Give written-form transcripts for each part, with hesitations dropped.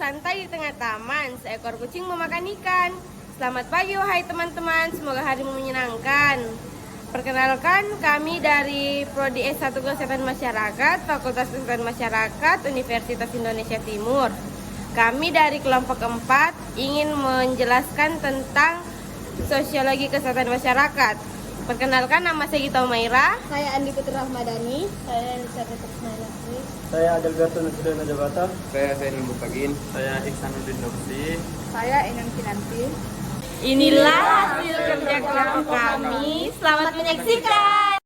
bersantai di tengah taman, seekor kucing memakan ikan. Selamat pagi wahai teman-teman, semoga harimu menyenangkan. Perkenalkan, kami dari Prodi S1 Kesehatan Masyarakat, Fakultas Kesehatan Masyarakat, Universitas Indonesia Timur. Kami dari kelompok 4 ingin menjelaskan tentang sosiologi kesehatan masyarakat. Perkenalkan, nama saya Gita Umaira. Saya Andi Putri Rahmadani. Saya Elizabeth Ismailakri. Saya Adelgarto Nusriana Jabata. Saya Zainul Bupagin. Saya Iksanuddin Nursi. Saya Enan Kinanti. Inilah hasil kerja kelompok kami. Selamat menyaksikan.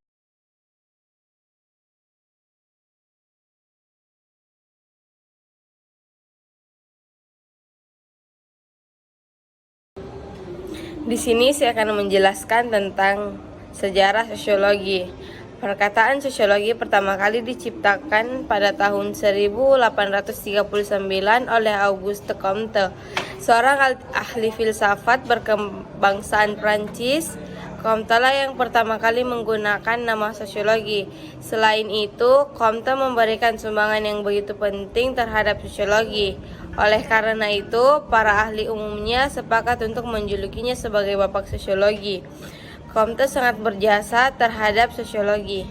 Di sini saya akan menjelaskan tentang sejarah sosiologi. Perkataan sosiologi pertama kali diciptakan pada tahun 1839 oleh Auguste Comte, seorang ahli filsafat berkebangsaan Prancis. Comte lah yang pertama kali menggunakan nama sosiologi. Selain itu, Comte memberikan sumbangan yang begitu penting terhadap sosiologi. Oleh karena itu, para ahli umumnya sepakat untuk menjulukinya sebagai bapak sosiologi. Comte sangat berjasa terhadap sosiologi.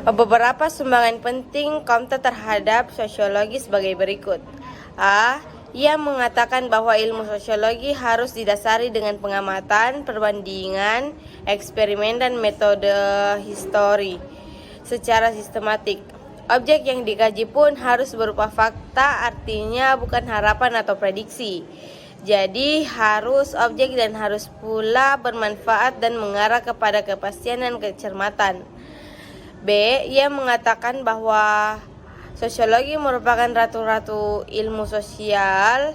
Beberapa sumbangan penting Comte terhadap sosiologi sebagai berikut. A. Ia mengatakan bahwa ilmu sosiologi harus didasari dengan pengamatan, perbandingan, eksperimen, dan metode histori secara sistematik. Objek yang dikaji pun harus berupa fakta, artinya bukan harapan atau prediksi. Jadi harus objek dan harus pula bermanfaat dan mengarah kepada kepastian dan kecermatan. B. Ia mengatakan bahwa sosiologi merupakan ratu-ratu ilmu sosial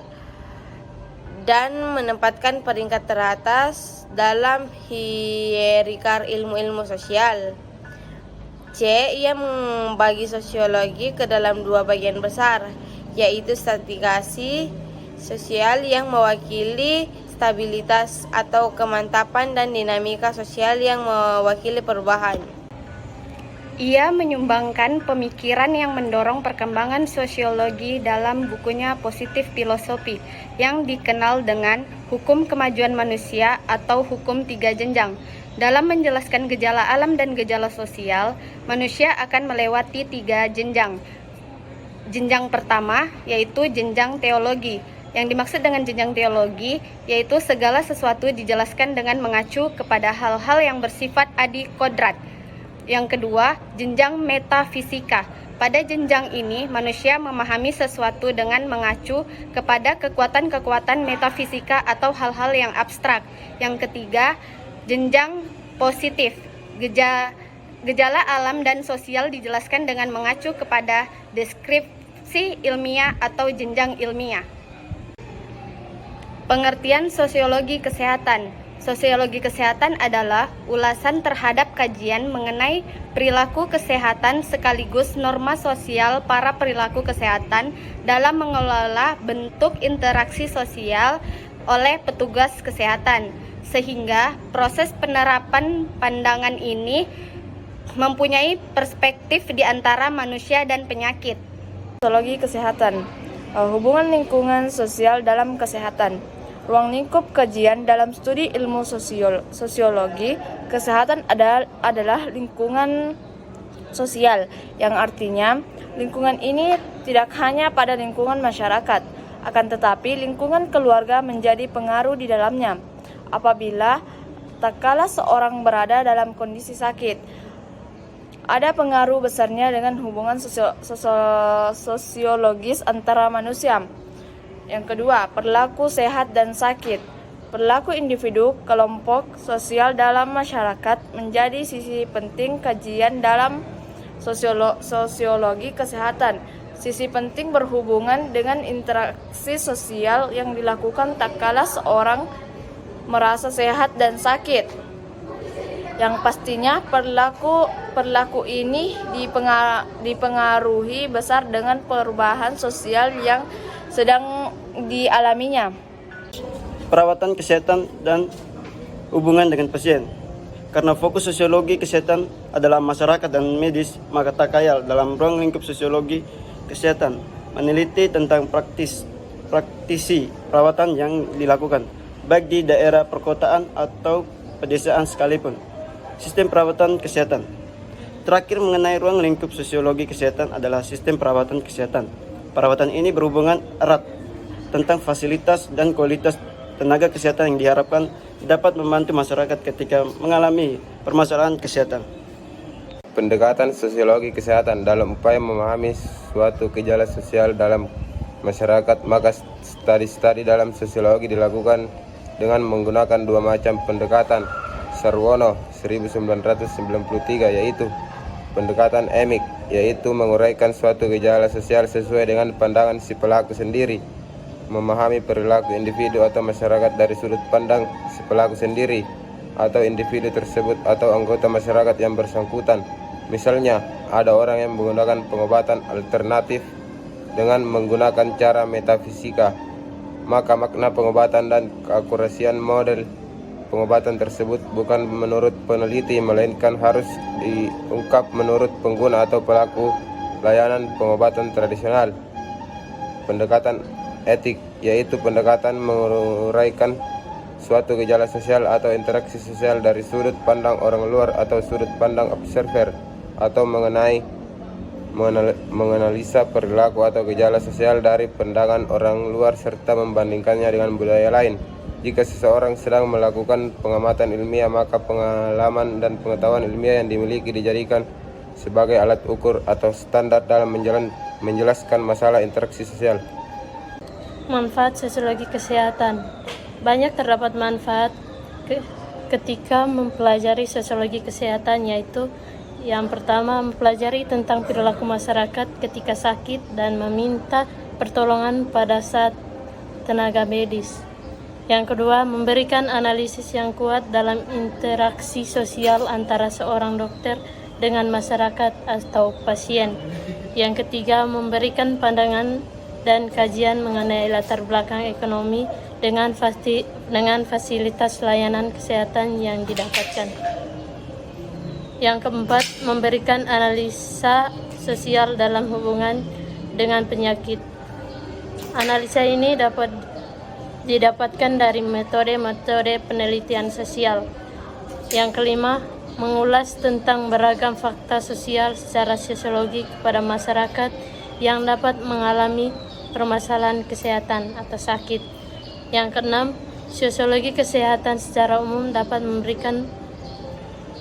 dan menempatkan peringkat teratas dalam hierarki ilmu-ilmu sosial. C. Ia membagi sosiologi ke dalam dua bagian besar, yaitu stratifikasi sosial yang mewakili stabilitas atau kemantapan dan dinamika sosial yang mewakili perubahan. Ia menyumbangkan pemikiran yang mendorong perkembangan sosiologi dalam bukunya Positif Filosofi yang dikenal dengan Hukum Kemajuan Manusia atau Hukum Tiga Jenjang. Dalam menjelaskan gejala alam dan gejala sosial, manusia akan melewati 3 jenjang. Jenjang pertama yaitu jenjang teologi. Yang dimaksud dengan jenjang teologi yaitu segala sesuatu dijelaskan dengan mengacu kepada hal-hal yang bersifat adi kodrat. Yang kedua, jenjang metafisika. Pada jenjang ini, manusia memahami sesuatu dengan mengacu kepada kekuatan-kekuatan metafisika atau hal-hal yang abstrak. Yang ketiga, jenjang positif. Gejala alam dan sosial dijelaskan dengan mengacu kepada deskripsi ilmiah atau jenjang ilmiah. Pengertian sosiologi kesehatan. Sosiologi kesehatan adalah ulasan terhadap kajian mengenai perilaku kesehatan sekaligus norma sosial para perilaku kesehatan dalam mengelola bentuk interaksi sosial oleh petugas kesehatan, sehingga proses penerapan pandangan ini mempunyai perspektif di antara manusia dan penyakit. Sosiologi kesehatan, hubungan lingkungan sosial dalam kesehatan. Ruang lingkup kajian dalam studi ilmu sosiologi kesehatan adalah lingkungan sosial, yang artinya lingkungan ini tidak hanya pada lingkungan masyarakat, akan tetapi lingkungan keluarga menjadi pengaruh di dalamnya. Apabila tak kala seorang berada dalam kondisi sakit, ada pengaruh besarnya dengan hubungan sosiologis antara manusia. Yang kedua, perilaku sehat dan sakit. Perilaku individu, kelompok sosial dalam masyarakat menjadi sisi penting kajian dalam sosiologi kesehatan. Sisi penting berhubungan dengan interaksi sosial yang dilakukan tak kala seorang merasa sehat dan sakit. Yang pastinya perilaku ini dipengaruhi besar dengan perubahan sosial yang sedang dialaminya. Perawatan kesehatan dan hubungan dengan pasien. Karena fokus sosiologi kesehatan adalah masyarakat dan medis, maka tak kayal dalam ruang lingkup sosiologi kesehatan meneliti tentang praktis praktisi perawatan yang dilakukan, baik di daerah perkotaan atau pedesaan sekalipun. Sistem perawatan kesehatan. Terakhir mengenai ruang lingkup sosiologi kesehatan adalah sistem perawatan kesehatan. Perawatan ini berhubungan erat tentang fasilitas dan kualitas tenaga kesehatan yang diharapkan dapat membantu masyarakat ketika mengalami permasalahan kesehatan. Pendekatan sosiologi kesehatan dalam upaya memahami suatu gejala sosial dalam masyarakat, maka studi dalam sosiologi dilakukan dengan menggunakan dua macam pendekatan. Sarwono 1993 yaitu pendekatan emik, yaitu menguraikan suatu gejala sosial sesuai dengan pandangan si pelaku sendiri, memahami perilaku individu atau masyarakat dari sudut pandang si pelaku sendiri atau individu tersebut atau anggota masyarakat yang bersangkutan. Misalnya, ada orang yang menggunakan pengobatan alternatif dengan menggunakan cara metafisika, maka makna pengobatan dan keakurasian model pengobatan tersebut bukan menurut peneliti, melainkan harus diungkap menurut pengguna atau pelaku layanan pengobatan tradisional. Pendekatan etik, yaitu pendekatan menguraikan suatu gejala sosial atau interaksi sosial dari sudut pandang orang luar atau sudut pandang observer, atau menganalisa perilaku atau gejala sosial dari pandangan orang luar serta membandingkannya dengan budaya lain. Jika seseorang sedang melakukan pengamatan ilmiah, maka pengalaman dan pengetahuan ilmiah yang dimiliki dijadikan sebagai alat ukur atau standar dalam menjelaskan masalah interaksi sosial. Manfaat sosiologi kesehatan. Banyak terdapat manfaat ketika mempelajari sosiologi kesehatan, yaitu yang pertama, mempelajari tentang perilaku masyarakat ketika sakit dan meminta pertolongan pada saat tenaga medis. Yang kedua, memberikan analisis yang kuat dalam interaksi sosial antara seorang dokter dengan masyarakat atau pasien. Yang ketiga, memberikan pandangan dan kajian mengenai latar belakang ekonomi dengan fasilitas layanan kesehatan yang didapatkan. Yang keempat, memberikan analisa sosial dalam hubungan dengan penyakit. Analisa ini dapat didapatkan dari metode-metode penelitian sosial. Yang kelima, mengulas tentang beragam fakta sosial secara sosiologi kepada masyarakat yang dapat mengalami permasalahan kesehatan atau sakit. Yang keenam, sosiologi kesehatan secara umum dapat memberikan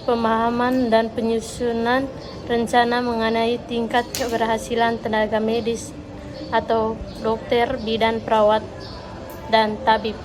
pemahaman dan penyusunan rencana mengenai tingkat keberhasilan tenaga medis atau dokter, bidan, perawat, dan tabib.